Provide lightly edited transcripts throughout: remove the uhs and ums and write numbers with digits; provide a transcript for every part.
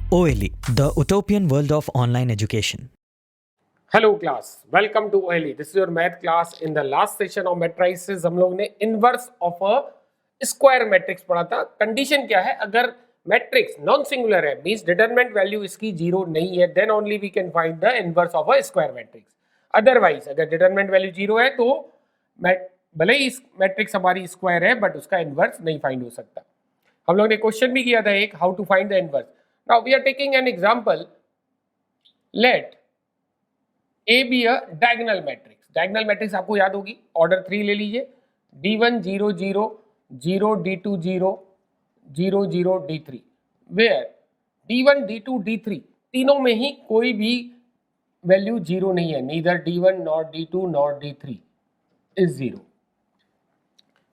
OLE, the utopian world of online education. Hello class, welcome to OLE. This is your math class. In the last session of matrices हम लोग ने inverse of a square matrix पढ़ा था. Condition क्या है? अगर matrix non singular है, means determinant value इसकी जीरो नहीं है, then only we can find the inverse of a square matrix. Otherwise अगर डिटरमिनेंट वैल्यू जीरो है तो भले ही मैट्रिक्स हमारी स्क्वायर है बट उसका इनवर्स नहीं फाइंड हो सकता. हम लोग ने क्वेश्चन भी किया था एक, how to find the inverse. Now we are taking an example. Let A be a diagonal matrix. Diagonal matrix आपको याद होगी, ऑर्डर 3 ले लीजिए. D1 0 0 0 D2 0 0 0 D3, where D1 D2 D3 तीनों में ही कोई भी वैल्यू जीरो नहीं है. Neither D1 nor D2 nor D3 is zero.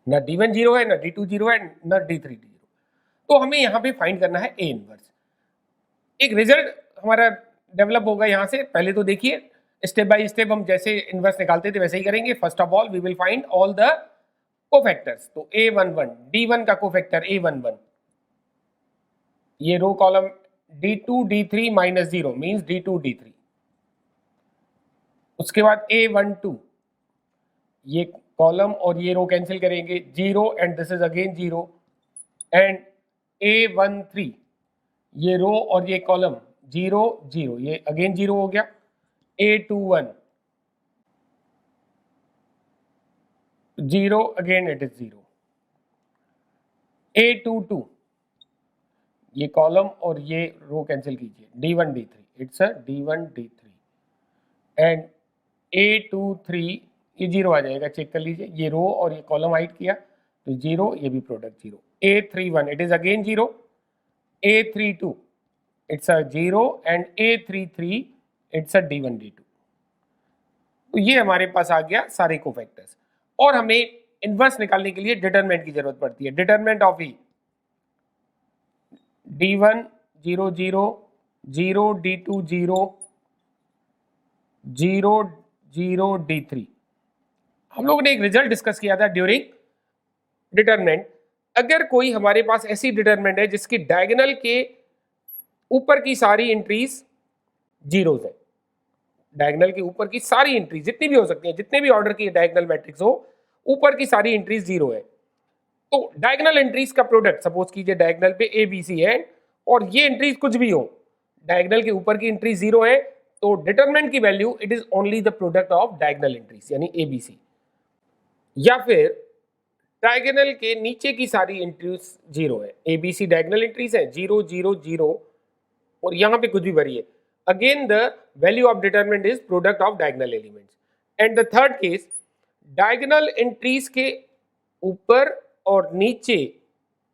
ना D1 जीरो है, ना D2 जीरो है, ना D3 जीरो. तो हमें यहाँ पे फाइंड करना है ए इनवर्स. एक रिजल्ट हमारा डेवलप होगा यहाँ से. पहले तो देखिए, स्टेप बाय स्टेप हम जैसे इनवर्स निकालते थे वैसे ही करेंगे. First of all we will find all the cofactors. तो A11, D1 का कोफैक्टर A11, ये row column D2 D3 minus zero means D2 D3. उसके बाद A12, ये कॉलम और ये रो कैंसिल करेंगे, zero and this is again zero. And A13, ये रो और ये कॉलम जीरो जीरो, ये अगेन जीरो हो गया. A21 zero, again it is zero. A22, ये कॉलम और ये रो कैंसिल कीजिए, D1 D3, it's a D1 D3. And A23, ये जीरो आ जाएगा, चेक कर लीजिए. ये रो और ये कॉलम हाइड किया तो जीरो, ये भी product zero. A31, it is again zero. A32, it's a zero. And A33, it's a D1 D2. तो ये हमारे पास आ गया सारे कोफैक्टर्स. और हमें इनवर्स निकालने के लिए डिटरमिनेंट की जरूरत पड़ती है. Determinant of E D1 0 0 0 D2 0 0 0 D3. हम लोगों ने एक रिजल्ट डिस्कस किया था ड्यूरिंग डिटरमिनेंट. अगर कोई हमारे पास ऐसी डिटरमिनेंट है जिसकी डायगोनल के ऊपर की सारी एंट्रीज जीरोज है, डायगोनल के ऊपर की सारी एंट्री जितनी भी हो सकती है, जितने भी ऑर्डर की डायगोनल मैट्रिक्स हो, ऊपर की सारी एंट्रीज जीरो है. तो डायगोनल एंट्रीज का प्रोडक्ट, सपोज कीजिए डायगोनल पे ए बी सी है और ये एंट्रीज कुछ भी हो, डायगोनल के ऊपर की एंट्री जीरो है, तो डिटरमिनेंट की value it is only the product of diagonal entries यानी ए बी सी. या फिर डायगोनल के नीचे की सारी एंट्रीज जीरो है. A B C diagonal entries है, जीरो जीरो जीरो, और यहां पे कुछ भी भरिए. Again, the value of determinant is product of diagonal elements. And the third case, diagonal entries के ऊपर और नीचे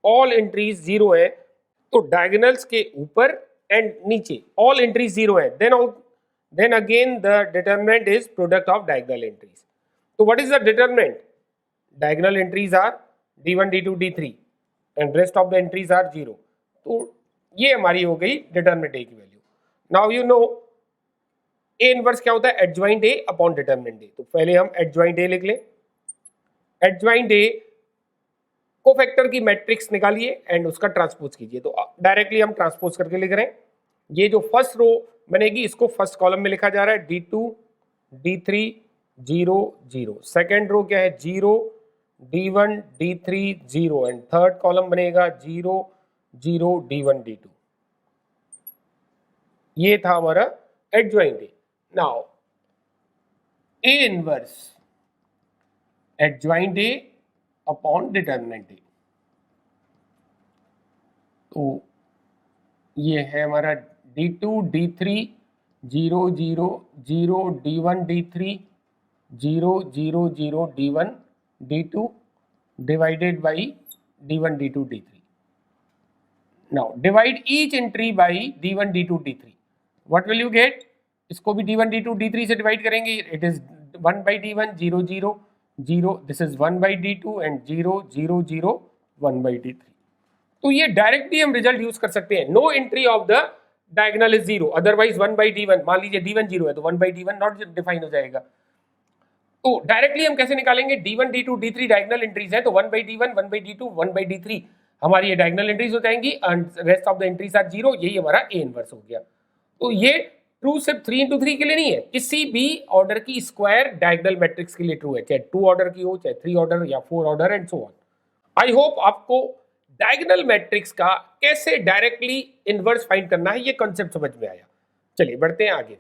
all entries जीरो है, तो diagonals के ऊपर and नीचे all entries जीरो है, then again the determinant is product of diagonal entries. So what is the determinant? Diagonal entries are D1 D2 D3 and rest of the entries are zero. तो ये हमारी हो गई determinant A की value. Now you know A inverse क्या होता है? Adjoint A upon determinant ए. तो पहले हम एडजॉइंट ए लिख लें. एडजॉइंट ए कोफैक्टर की मैट्रिक्स निकालिए एंड उसका ट्रांसपोज कीजिए. तो डायरेक्टली हम ट्रांसपोज करके लिख रहे हैं. ये जो फर्स्ट रो बनेगी इसको फर्स्ट कॉलम में लिखा जा रहा है, D2 D3 0 0. सेकेंड रो क्या है? 0 D1 D3 0. And third column बनेगा 0 0 D1 D2. ये था हमारा adjoint A. Now A inverse adjoint A upon determinant ए. तो ये है हमारा D2 D3 0 0 0 D1 D3 0 0 0 D1 D2 divided by D1 D2 D3. Now divide each entry by D1 D2 D3. What will you get? इसको भी D1 D2 D3 से divide करेंगे. It is 1 by D1 0 0 0. This is 1 by D2 and 0 0 0 1 by D3. तो ये directly हम result use कर सकते हैं. No entry of the diagonal is zero, otherwise 1 by D1. मान लीजिए D1 जीरो है तो 1 by D1 नॉट डिफाइन हो जाएगा. तो डायरेक्टली हम कैसे निकालेंगे? D1 D2 D3 diagonal entries है तो 1 by D1 1 by D2 1 by D3. हमारी ये डायगोनल एंट्रीज हो जाएंगी and rest of the entries are zero, यही हमारा ए इनवर्स हो गया। तो ये ट्रू सिर्फ 3 into 3 के लिए नहीं है, किसी भी ऑर्डर की स्क्वायर डायगोनल मैट्रिक्स के लिए ट्रू है, चाहे 2 ऑर्डर की हो, चाहे 3 ऑर्डर या 4 order and so on. I hope आपको डायगोनल मैट्रिक्स का कैसे डायरेक्टली इनवर्स फाइंड करना है ये कॉन्सेप्ट समझ में आया। चलिए बढ़ते हैं आगे।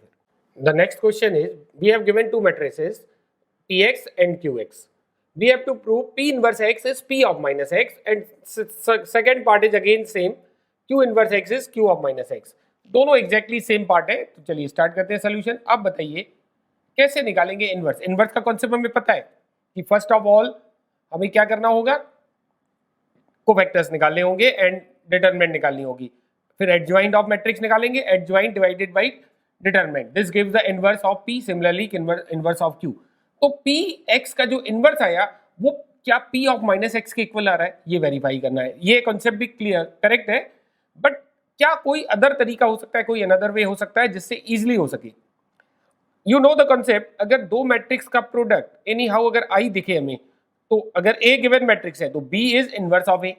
The next question is we have given two matrices Px and Qx. We have to prove P inverse x is P of minus x and second part is again same, Q inverse x is Q of minus x. दोनों exactly same part है। तो चलिए start करते हैं solution. अब बताइए कैसे निकालेंगे इनवर्स। इनवर्स का कॉन्सेप्ट हमें पता है कि फर्स्ट ऑफ ऑल हमें क्या करना होगा, कोवेक्टर्स निकालने होंगे एंड डिटरमिनेंट निकालनी होगी, फिर एडजॉइंट ऑफ मैट्रिक्स निकालेंगे, adjoint divided by determinant, this gives the inverse of P, similarly inverse of Q। तो पी एक्स का जो इनवर्स आया वो क्या पी ऑफ माइनस एक्स के इक्वल आ रहा है, ये वेरीफाई करना है। ये कॉन्सेप्ट भी क्लियर करेक्ट है, बट क्या कोई अदर तरीका हो सकता है, कोई अनदर वे हो सकता है जिससे इजीली हो सके। यू नो द कॉन्सेप्ट, अगर दो मैट्रिक्स का प्रोडक्ट एनी हाउ अगर आई दिखे हमें, तो अगर ए गिवन मैट्रिक्स है तो बी इज इनवर्स ऑफ ए।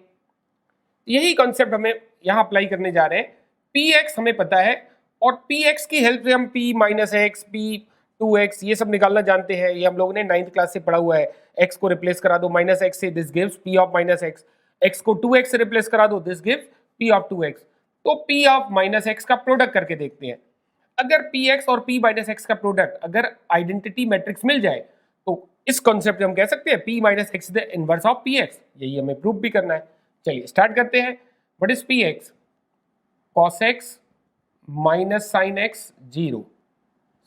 यही कॉन्सेप्ट हमें यहाँ अप्लाई करने जा रहे हैं। पी एक्स हमें पता है और पी एक्स की हेल्प से हम P minus x, P 2x ये सब निकालना जानते हैं, ये हम लोगों ने 9th क्लास से पढ़ा हुआ है। x को रिप्लेस करा दो माइनस एक्स से, this gives p of minus x. x को 2x से रिप्लेस करा दो, this gives p of 2x। तो p ऑफ माइनस एक्स का प्रोडक्ट करके देखते हैं। अगर px और p माइनस एक्स का प्रोडक्ट अगर आइडेंटिटी मैट्रिक्स मिल जाए तो इस कॉन्सेप्ट में हम कह सकते हैं p minus x the inverse of px। यही हमें प्रूफ भी करना है। चलिए स्टार्ट करते हैं। What is px? cos x minus sine x 0,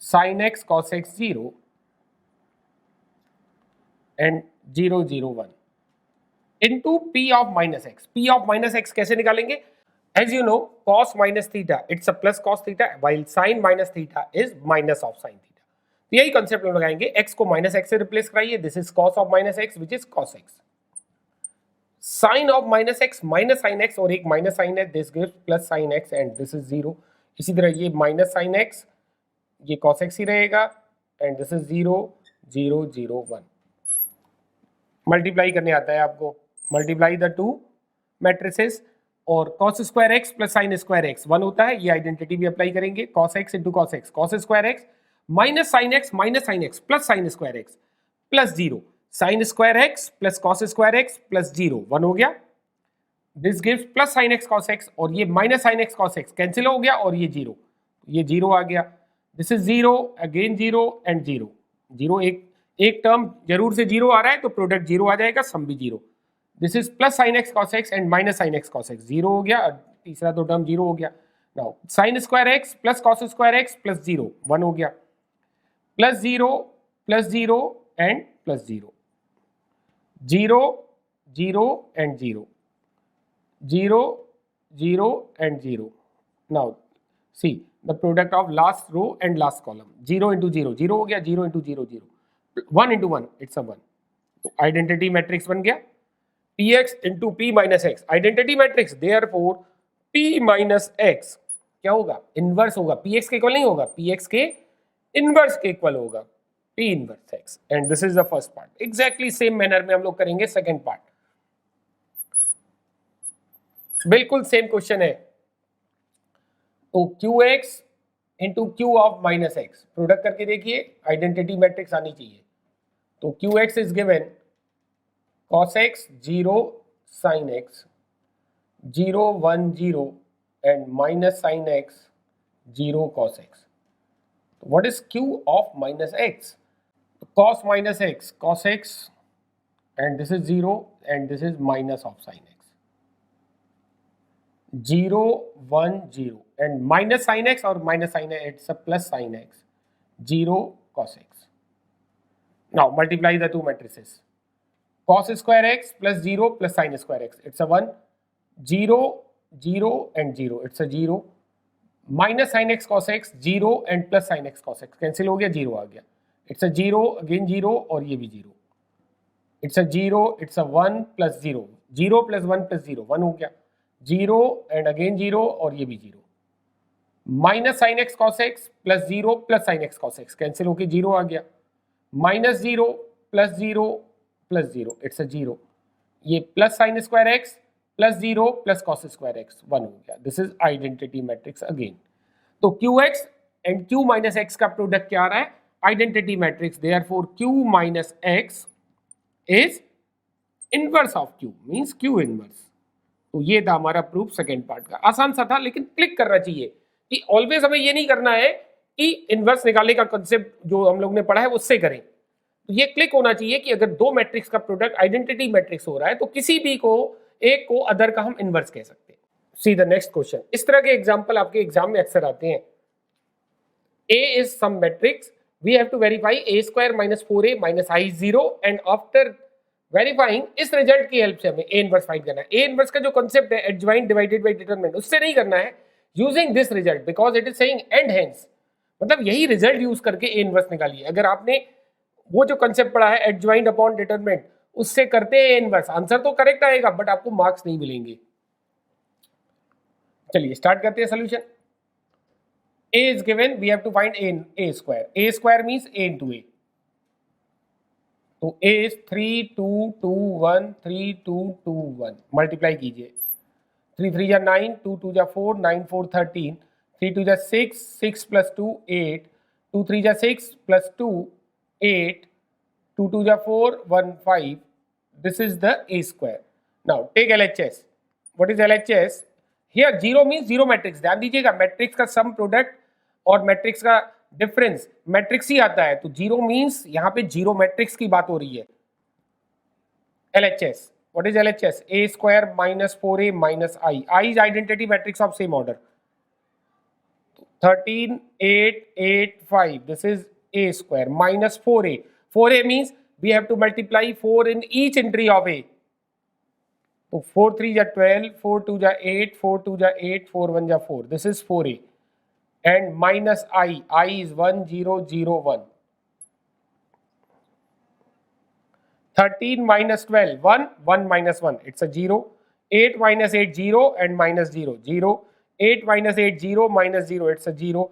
sin x cos x 0 and 0 0 1 into p of minus x। p of minus x कैसे निकालेंगे? As you know, cos minus theta it's a plus cos theta while sin minus theta is minus of sin theta। तो यही concept हम लगाएंगे। x को minus x से replace कराइए, this is cos of minus x which is cos x। sin of minus x minus sin x और एक minus sin है, this gives plus sin x and this is 0। इसी तरह ये minus sin x, ये cos x ही रहेगा and this is 0 0 0 1। Multiply करने आता है आपको, मल्टीप्लाई द टू मैट्रिसेस और cos square x plus sine square x 1 होता है। ये आइडेंटिटी भी अप्लाई करेंगे, cos x into cos x, cos square x minus sine x plus sine square x plus 0, sign square x plus cos square x plus 0 1 हो गया। This gives plus sine x cos x और ये minus sine x cos x cancel हो गया और ये 0 आ गया। दिस इज 0 अगेन 0 एंड 0 0, एक टर्म जरूर से 0 आ रहा है तो प्रोडक्ट 0 आ जाएगा, सम भी 0। This is plus sine x cos x and minus sine x cos x 0 हो गया, तीसरा तो टर्म 0 हो गया। Now sine square x plus cos square x plus 0 1 हो गया, plus 0 and plus 0 0 0 and 0 0 0 and 0। Now see the product of last row and last column, 0 into 0 0 हो गया, 0 into 0 0, 1 into 1 it's a 1। तो आइडेंटिटी मैट्रिक्स बन गया px into p minus x, identity matrix. therefore p minus x क्या होगा? Inverse होगा, px के equal नहीं होगा, px के इनवर्स के इक्वल होगा, p inverse x। And this is the first part. Exactly same manner में हम लोग करेंगे सेकेंड पार्ट, बिल्कुल सेम क्वेश्चन है। तो qx into Q of minus x product करके देखिए, आइडेंटिटी मैट्रिक्स आनी चाहिए। तो qx is given cos x 0 sin x 0 1 0 and minus sin x 0 cos x। What is q of minus x? cos minus x cos x and this is 0 and this is minus of sin x 0 1 0 and minus sin x or minus sin x, it's a plus sin x 0 cos x। now multiply the two matrices, cos square x plus 0 plus sin square x, it's a 1 0 0 and 0, it's a 0 minus sin x cos x 0 and plus sin x cos x cancel हो गया, 0 आ गया, it's a 0 again 0 और ये भी 0, it's a 0 it's a 1 plus 0 0 plus 1 plus 0 1 हो गया, 0 and again 0 और ये भी 0, minus sine x cos x plus 0 plus sine x cos x cancel होके 0 आ गया, minus 0 plus 0 plus 0 it's a 0, ये plus sine square x plus 0 plus cos square x 1 हो गया. This is identity matrix again. तो Q x and Q minus x का product क्या आ रहा है? Identity matrix. Therefore Q minus x is inverse of Q, means Q inverse. तो ये था हमारा प्रूफ सेकेंड पार्ट का. आसान सा था, लेकिन क्लिक करना चाहिए कि ऑलवेज हमें ये नहीं करना है कि इनवर्स निकालने का कंसेप्ट जो हम लोग ने पढ़ा है उससे करें. तो ये क्लिक होना चाहिए कि अगर दो मैट्रिक्स का प्रोडक्ट आइडेंटिटी मैट्रिक्स हो रहा है तो किसी भी को एक को अदर का हम इनवर्स कह सकते हैं. See the next question. इस तरह के एग्जांपल आपके एग्जाम में अक्सर आते हैं. A is some matrix. We have to verify a square minus 4a minus I is 0 and after verifying इस रिजल्ट की हेल्प से हमें a इनवर्स फाइंड करना है. a इनवर्स का जो कॉन्सेप्ट है एडजॉइंट डिवाइडेड बाय डिटरमिनेंट, उससे नहीं करना है. Using this result because it is saying and hence, मतलब यही रिजल्ट यूज करके a इनवर्स निकालिए. अगर आपने वो जो कॉन्सेप्ट पढ़ा है एडजॉइंट अपॉन डिटरमिनेंट, उससे करते हैं a इनवर्स, आंसर तो करेक्ट आएगा बट आपको मार्क्स नहीं मिलेंगे. चलिए स्टार्ट करते हैं solution. A is given, we have to find a square. A square means a into a. तो a is 3 2 2 1 3 2 2 1. मल्टीप्लाई कीजिए. 3 3 जा 9, 2 2 जा 4, 9 4 13, 3 2 जा 6, 6 plus 2 8, 2 3 जा 6 plus 2 8, 2 2 जा 4 1 5. This is the a square. Now take LHS. What is LHS? Here 0 means zero matrix. ध्यान दीजिएगा, matrix का सम प्रोडक्ट और मैट्रिक्स का डिफरेंस मैट्रिक्स ही आता है. तो जीरो मींस यहां पे जीरो मैट्रिक्स की बात हो रही है. LHS. What is LHS? a square minus 4a minus i. I is identity matrix of same order. 13 8 8 5. This is a square minus 4a. 4a means we have to multiply 4 in each entry of a. तो 4 3 जा 12, 4 2 जा 8, 4 2 जा 8, 4 1 जा 4. This is 4a. And minus I is 1 0 0 1. 13 minus 12 1 1 minus 1, it's a 0. 8 minus 8 0 and minus 0 0. 8 minus 8 0 minus 0, it's a 0.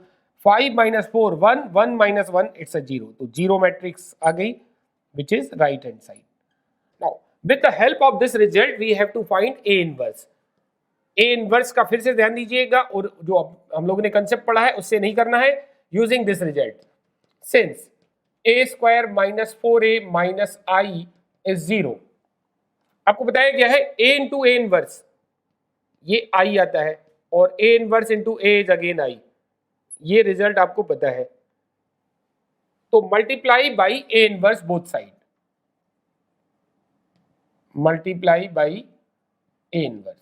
5 minus 4 1 1 minus 1, it's a 0. तो 0 matrix आ गई which is right hand side. Now with the help of this result we have to find A inverse. A inverse का फिर से ध्यान दीजिएगा, और जो हम लोगों ने कंसेप्ट पढ़ा है उससे नहीं करना है. Using this result, since A square minus 4a minus I is 0, आपको बताया गया है a इंटू ए इनवर्स, ये i आता है, और a inverse into A is again i. ये रिजल्ट आपको पता है. तो multiply by A inverse both side. Multiply by A inverse.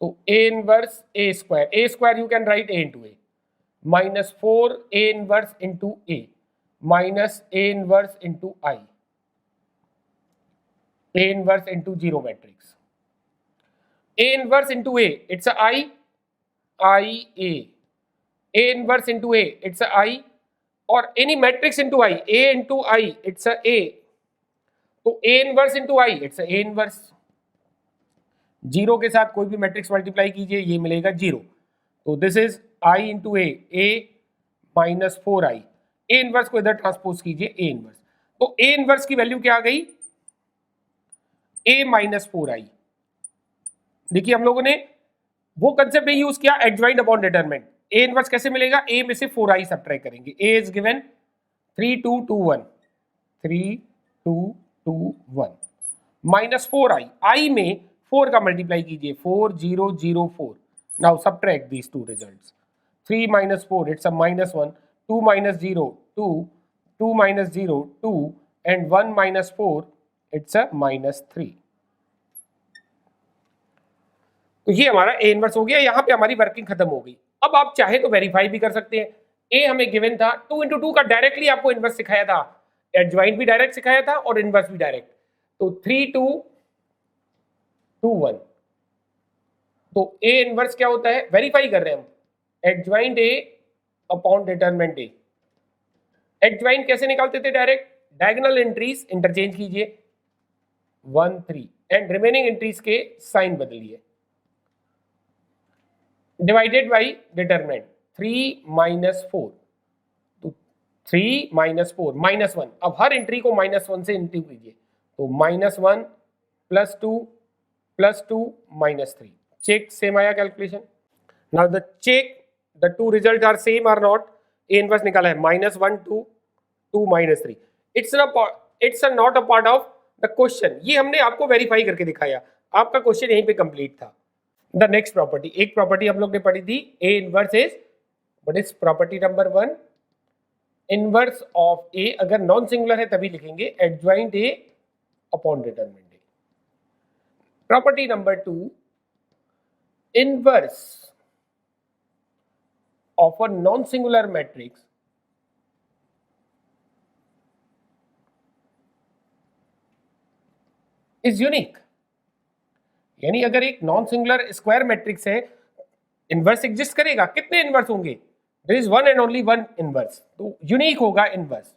तो a inverse a square you can write a into a minus 4 a inverse into a minus a inverse into I. A inverse into 0 matrix. A inverse into a, it's a I A. A inverse into a, it's a I, or any matrix into I. A into I, it's a A. तो A inverse into I, it's a A inverse. Zero के साथ कोई भी matrix multiply कीजिए, ये मिलेगा 0. तो this is i into A minus 4i. A inverse को इधर ट्रांसपोज कीजिए, ए इनवर्स. तो ए इनवर्स की वैल्यू क्या आ गई? a minus 4i. देखिए हम लोगों ने वो कंसेप्ट नहीं यूज किया adjoint upon determinant. A inverse कैसे मिलेगा? a में से 4i सबट्रैक्ट करेंगे. a is given 3 2 2 1, 3 2 2 1 minus 4i. i में 4 का मल्टीप्लाई कीजिए, 4 0 0 4. Now subtract these two results. 3 minus 4, it's a minus 1. 2 minus 0 2, 2 minus 0 2, and 1 minus 4, it's a minus 3. तो ये हमारा ए इनवर्स हो गया. यहां पे हमारी वर्किंग खत्म हो गई. अब आप चाहे तो वेरीफाई भी कर सकते हैं. ए हमें गिवन था, 2 into 2 का डायरेक्टली आपको इनवर्स सिखाया था, एडजॉइंट भी डायरेक्ट सिखाया था और इनवर्स भी डायरेक्ट. तो 3 2 2 1. तो ए इनवर्स क्या होता है? वेरीफाई कर रहे हैं हम. Adjoint A upon determinant A. Adjoint कैसे निकालते थे? डायरेक्ट डायगोनल एंट्रीज इंटरचेंज कीजिए 1 3 एंड रिमेनिंग एंट्रीज के साइन बदलिए. Divided by determinant 3 minus 4. तो 3 minus 4 minus 1. अब हर एंट्री को -1 से इंटू कीजिए. तो -1 + 2 +2 -3. Check same आया calculation. Now the check the two results are same or not. A inverse निकाला है -1 to 2 -3. It's not a part of the question. ये हमने आपको वेरीफाई करके दिखाया. आपका क्वेश्चन यहीं पे कंप्लीट था. द नेक्स्ट प्रॉपर्टी, एक प्रॉपर्टी हम लोग ने पढ़ी थी, A inverse is, what is property number 1, inverse of A. अगर नॉन सिंगुलर है तभी लिखेंगे adjoint A upon determinant A. Property number 2, inverse of a non singular matrix is unique. यानी अगर एक नॉन सिंगुलर स्क्वायर मैट्रिक्स है, inverse exist करेगा. कितने इनवर्स होंगे? There is one and only one inverse, तो यूनिक होगा इनवर्स.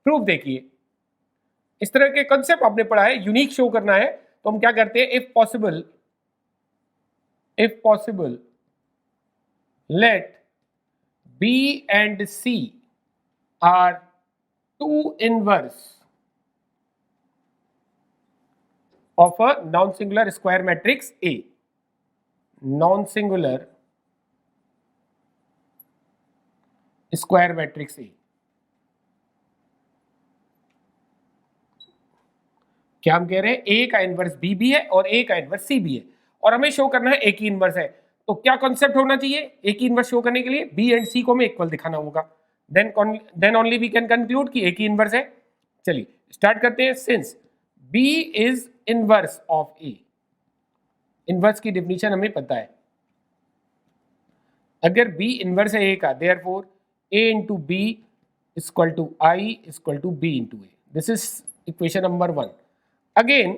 प्रूफ देखिए, इस तरह के कंसेप्ट आपने पढ़ा है, यूनिक शो करना है तो हम क्या करते हैं, if possible let B and C are two inverse of a non-singular square matrix A. Non-singular square matrix A. क्या हम कह रहे हैं, A का इनवर्स B भी है और A का इनवर्स C भी है, और हमें शो करना है A की इनवर्स है. तो क्या कॉन्सेप्ट होना चाहिए A की इनवर्स शो करने के लिए? B एंड C को हमें इक्वल दिखाना होगा. Then only we can conclude कि A की इनवर्स है. चलिए स्टार्ट करते हैं. Since B is inverse of A, inverse की डिफिनीशन हमें पता है. अगर B इनवर्स है A का, therefore A into B equal to I equal to B into A. This is equation number 1. Again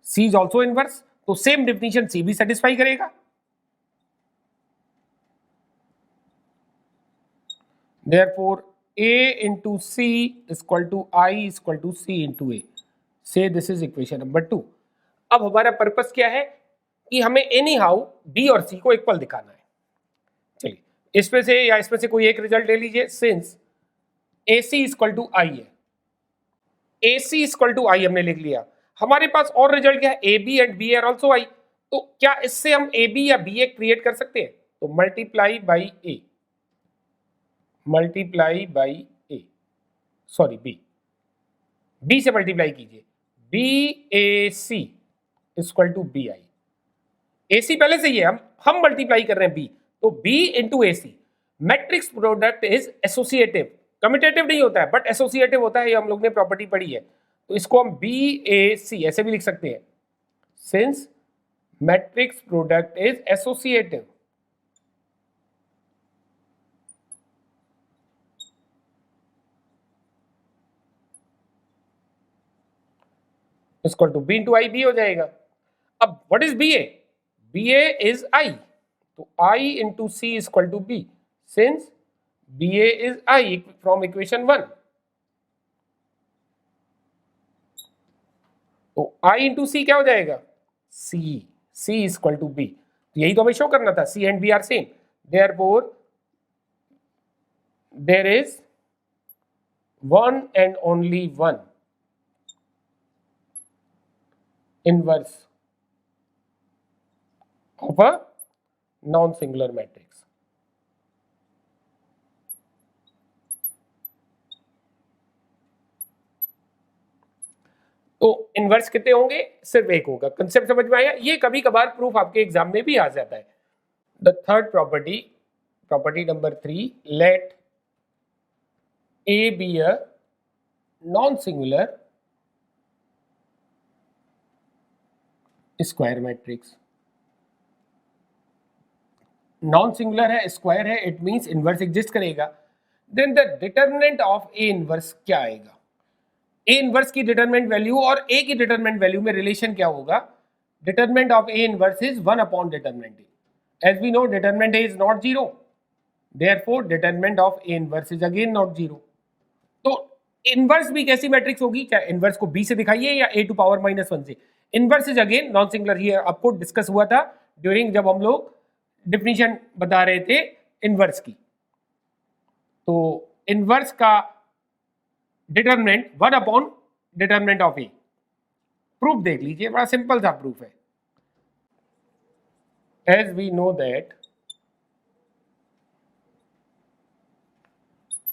C is also inverse, तो same definition C भी satisfy करेगा. Therefore A into C equal to I equal to C into A. से this is equation number 2. अब हमारा purpose क्या है कि हमें एनी हाउ B और C को इक्वल दिखाना है. चलिए इसमें से या इसमें से कोई एक रिजल्ट ले लीजिए. Since AC equal to I है, AC इक्वल टू I हमने लिख लिया. हमारे पास और रिजल्ट क्या है, AB and B are also I. तो क्या इससे हम AB या BA क्रिएट कर सकते हैं? तो multiply by A, multiply by A, sorry B से मल्टीप्लाई कीजिए. BAC equal to BI. AC पहले से ही है, हम मल्टीप्लाई कर रहे हैं B, तो B into AC. Matrix product is associative, commutative नहीं होता है बट एसोसिएटिव होता है. ये हम लोग ने प्रॉपर्टी पढ़ी है, तो इसको हम BAC ऐसे भी लिख सकते हैं. Since matrix product is associative, equal to B into I, B हो जाएगा. अब what is B A? B A is I, तो I into C equal to B. Since B A is I from equation 1, तो I into C क्या हो जाएगा? C. C equal to B. यही तो हमें शो करना था, C and B are same. Therefore there is one and only one inverse of a non-singular matrix. तो इनवर्स कितने होंगे? सिर्फ एक होगा. कंसेप्ट समझ में आया? ये कभी कभार प्रूफ आपके एग्जाम में भी आ जाता है. The third property, property number 3, let A be a non-singular square matrix. Non singular है, स्क्वायर है, इट मींस इनवर्स एग्जिस्ट करेगा. Then the determinant of A inverse क्या आएगा? ए इनवर्स की डिटरमिनेंट वैल्यू और ए की डिटरमिनेंट वैल्यू में relation क्या होगा? Determinant of A inverse is 1 upon determinant A. As we know determinant A is not 0, therefore determinant of A inverse is again not 0. तो inverse भी कैसी matrix होगी? क्या इनवर्स को बी से दिखाइए या a टू पावर -1 से? Inverse is again non singular. ये आपको डिस्कस हुआ था ड्यूरिंग जब हम लोग डिफिनीशन बता रहे थे इनवर्स की. तो इनवर्स का determinant 1 upon determinant of A. Proof देख लीजिए, बड़ा सिंपल सा प्रूफ है। As we know that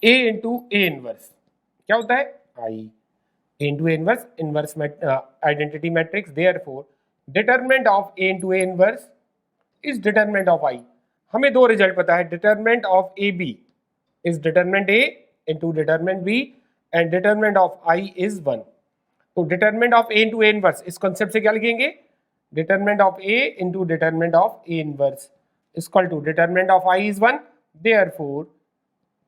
A into A inverse क्या होता है, I into A inverse, inverse identity matrix, therefore determinant of A into A inverse is determinant of I। हमें दो रिजल्ट पता है, determinant of A B is determinant A into determinant B and determinant of I is 1। तो determinant of A into A inverse, इस concept से क्या लिखेंगे, determinant of A into determinant of A inverse is equal to determinant of I is 1, therefore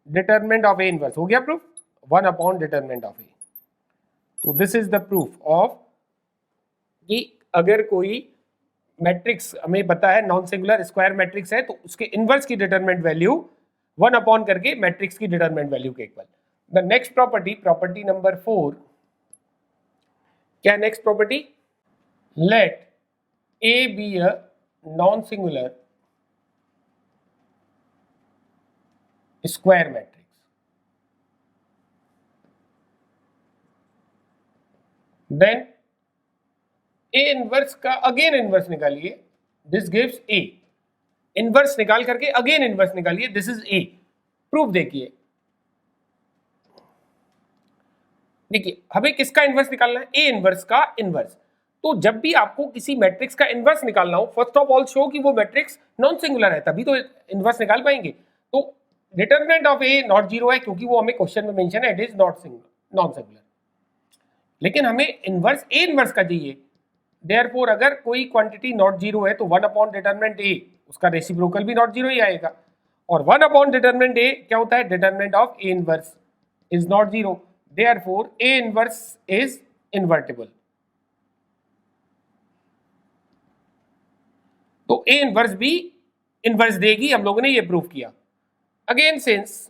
determinant of A inverse हो गया proof 1 upon determinant of A. तो this is the proof of कि अगर कोई matrix हमें पता है non singular square matrix है तो उसके इनवर्स की डिटरमिनेंट वैल्यू 1 अपॉन करके मैट्रिक्स की डिटरमिनेंट वैल्यू के equal. The next property, property number 4, क्या next property, let A be a non singular square matrix, then A inverse का अगेन इनवर्स निकालिए, दिस गिव्स ए, इनवर्स निकाल करके again inverse निकालिए, this is A. Proof देखिए, देखिए हमें किसका इनवर्स निकालना है, ए इनवर्स का इनवर्स। तो जब भी आपको किसी मैट्रिक्स का इनवर्स निकालना हो, फर्स्ट ऑफ ऑल शो कि वो मैट्रिक्स नॉन सिंगुलर है, तभी तो इनवर्स निकाल पाएंगे। तो determinant of A not zero है क्योंकि वो हमें क्वेश्चन में मेंशन है, it is not singular, non singular. लेकिन हमें इनवर्स ए इनवर्स का चाहिए, देयरफॉर अगर कोई क्वांटिटी नॉट जीरो है तो 1 अपॉन डिटरमिनेंट ए, उसका रेसिप्रोकल भी नॉट जीरो ही आएगा। और 1 अपॉन डिटरमिनेंट ए क्या होता है, determinant of A inverse is not zero, therefore A inverse is invertible. तो ए इनवर्स भी इनवर्स देगी, हम लोगों ने ये प्रूव किया। Again since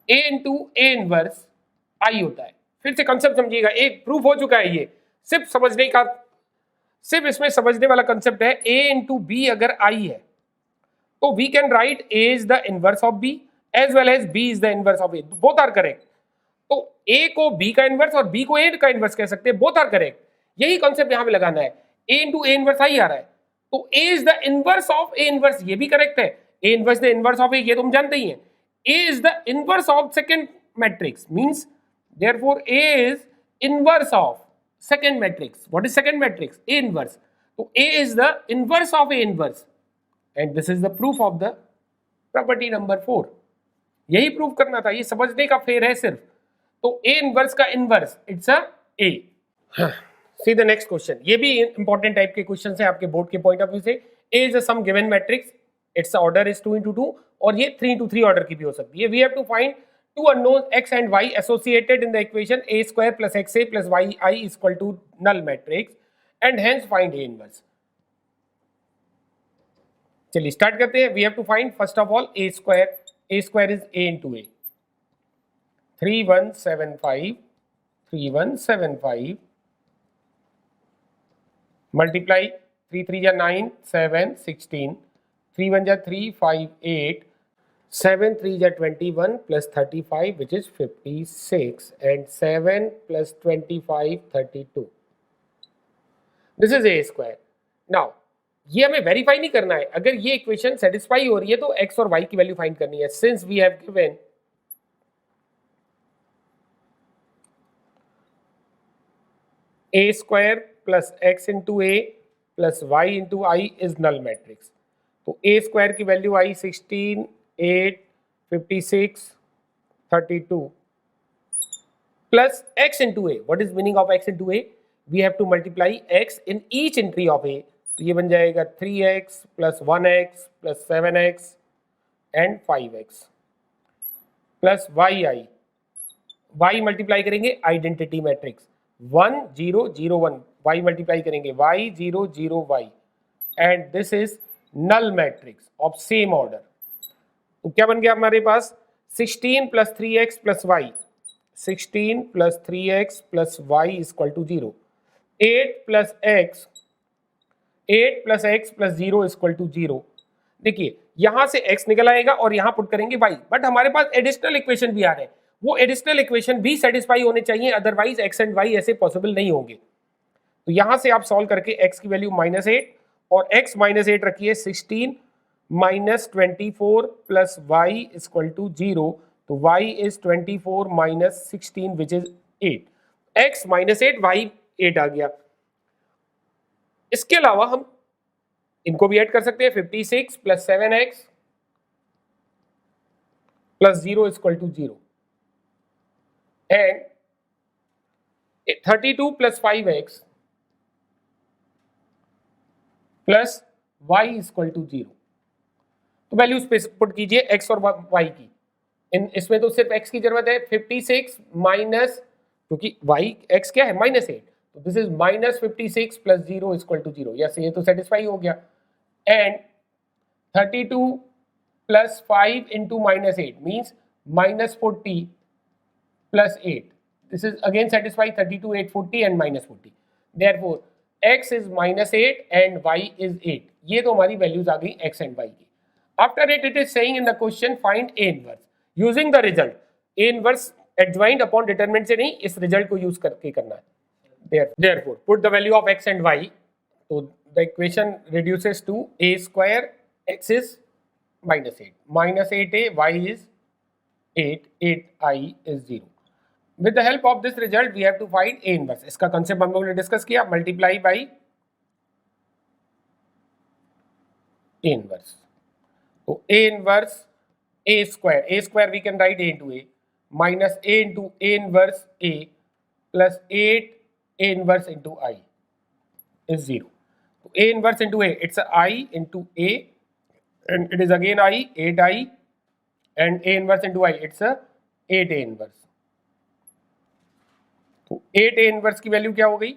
A into A inverse आई होता है, फिर से कंसेप्ट समझिएगा, एक प्रूफ हो चुका है, ये सिर्फ समझने का, सिर्फ इसमें समझने वाला कंसेप्ट है। ए इंटू बी अगर आई है तो we can write A is the inverse of B as well as B is the inverse of A, both are correct. तो ए को बी का इनवर्स और बी को ए का इनवर्स कह सकते हैं, बोथ आर करेक्ट। यही कॉन्सेप्ट यहां पे लगाना है, ए इंटू ए इनवर्स आई आ रहा है तो A is the inverse of A inverse, ये भी करेक्ट है। A inverse the inverse of A, ये तुम जानते ही हैं। A is the inverse of second matrix means therefore A is inverse of second matrix. What is second matrix? A inverse. So A is the inverse of A inverse, and this is the proof of the property number 4. यही proof करना था, ये समझने का फेर है सिर्फ। तो A inverse का inverse it's a A. See the next question. ये भी इंपॉर्टेंट टाइप के क्वेश्चन है आपके बोर्ड के पॉइंट ऑफ व्यू से। A is a some given matrix, its order is 2 into 2 और ये 3 into 3 ऑर्डर की भी हो सकती है। We have to find two unknown x and y associated in the equation a square plus xa plus yi is equal to null matrix and hence find A inverse. चलिए start करते हैं। We have to find first of all a square. A square is a into a, 3175 3175 multiply 3 3 जा 9 7 16 3 1 जा 3 5 8 7 3 जा 21 plus 35 which is 56 and 7 plus 25 32. This is a square. Now ये हमें verify नहीं करना है, अगर ये इक्वेशन सेटिस्फाई हो रही है तो x और y की वैल्यू फाइंड करनी है। Since we have given a square plus x into a plus y into I is null matrix. तो a square की value I 16 8 56 32 plus x into a. What is meaning of x into a? We have to multiply x in each entry of a. तो ये बन जाएगा 3x plus 1x plus 7x and 5x plus yi. y multiply करेंगे identity matrix 1 0 0 1, y multiply करेंगे y 0 0 y and this is null matrix of same order. तो क्या बन गया हमारे पास 16 plus 3x plus y, 16 plus 3x plus y is equal to 0, 8 plus x plus 0 is equal to 0। देखिए यहां से x निकल आएगा और यहां पुट करेंगे y, बट हमारे पास एडिशनल इक्वेशन भी आ रहे हैं। वो एडिशनल इक्वेशन भी सेटिस्फाई होने चाहिए, अदरवाइज एक्स एंड वाई ऐसे पॉसिबल नहीं होंगे। तो यहां से आप सॉल्व करके x की वैल्यू -8 और x -8 रखिए 16 -24 प्लस y इक्वल टू 0, तो y is 24 minus 16 which is 8, x -8 y 8 आ गया। इसके अलावा हम इनको भी ऐड कर सकते हैं, 56 plus 7x plus 0 equal to 0 and 32 plus 5x plus y equal to 0। तो वैल्यूज पे पुट कीजिए x और y की। इसमें तो सिर्फ x की जरूरत है, 56 माइनस, क्योंकि y x क्या है -8, तो this is -56 plus 0 equal to 0। Yes, ये तो सेटिस्फाई हो गया। And 32 plus 5 into -8 means -40 plus 8, this is again satisfy, 32 8 40 and -40, therefore x is -8 and y is 8। ये तो हमारी वैल्यूज आ गई x एंड y की। After it is saying in the question find a inverse using the result. a inverse adjoint upon determinant से नहीं, इस result को यूज करके करना है। Therefore put the value of x and y, तो the equation reduces to a square, x is -8a, y is 8i is 0। With the help of this result, we have to find a inverse। इसका concept हम लोगों ने discuss किया, multiply by a inverse। तो a inverse a square we can write a into a minus a into a inverse a plus 8 a inverse into I is 0। तो a inverse into a, it's a I into a and it is again I, 8i, and a inverse into I, it's a 8a inverse। 8a inverse की value क्या हो गई,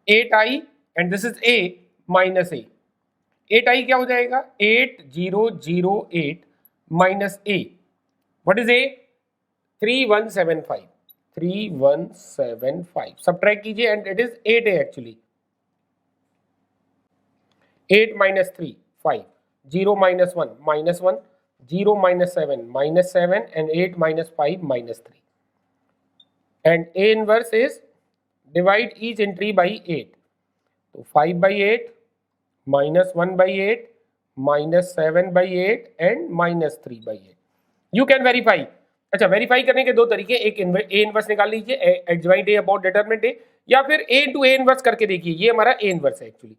8i and this is a minus a, 8i क्या हो जाएगा, 8008 minus a, what is a, 3175 subtract कीजिए and it is 8a actually. 8 minus 3 5, 0 minus 1 -1, 0 minus 7 -7 and 8 minus 5 -3। And a inverse is divide each entry by 8, तो 5 by 8 minus 1 by 8 minus 7 by 8 and minus 3 by 8। You can verify। अच्छा, verify करने के दो तरीके, एक a inverse निकाल लीजिए, adjoint a upon determinant a, या फिर a into a इनवर्स करके देखिए। ये हमारा a इनवर्स है एक्चुअली,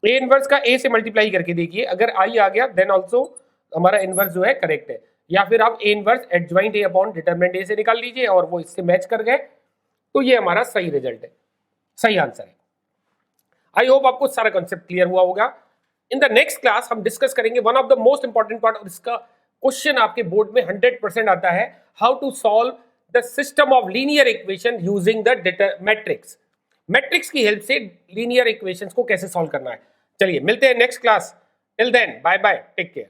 a इनवर्स का a से मल्टीप्लाई करके देखिए, अगर I आ गया देन ऑल्सो हमारा इनवर्स जो है करेक्ट है, या फिर आप a inverse adjoint a upon determinant a से निकाल लीजिए और वो इससे मैच कर गए, तो ये हमारा सही रिजल्ट है, सही आंसर है। आई होप आपको सारा कॉन्सेप्ट क्लियर हुआ होगा। इन द नेक्स्ट क्लास हम डिस्कस करेंगे one of the most important part, और इसका क्वेश्चन आपके बोर्ड में 100% आता है, how to solve the system of linear equation using the matrix. Matrix की हेल्प से लीनियर इक्वेशंस को कैसे सॉल्व करना है। चलिए मिलते हैं next class, till then bye bye, take care.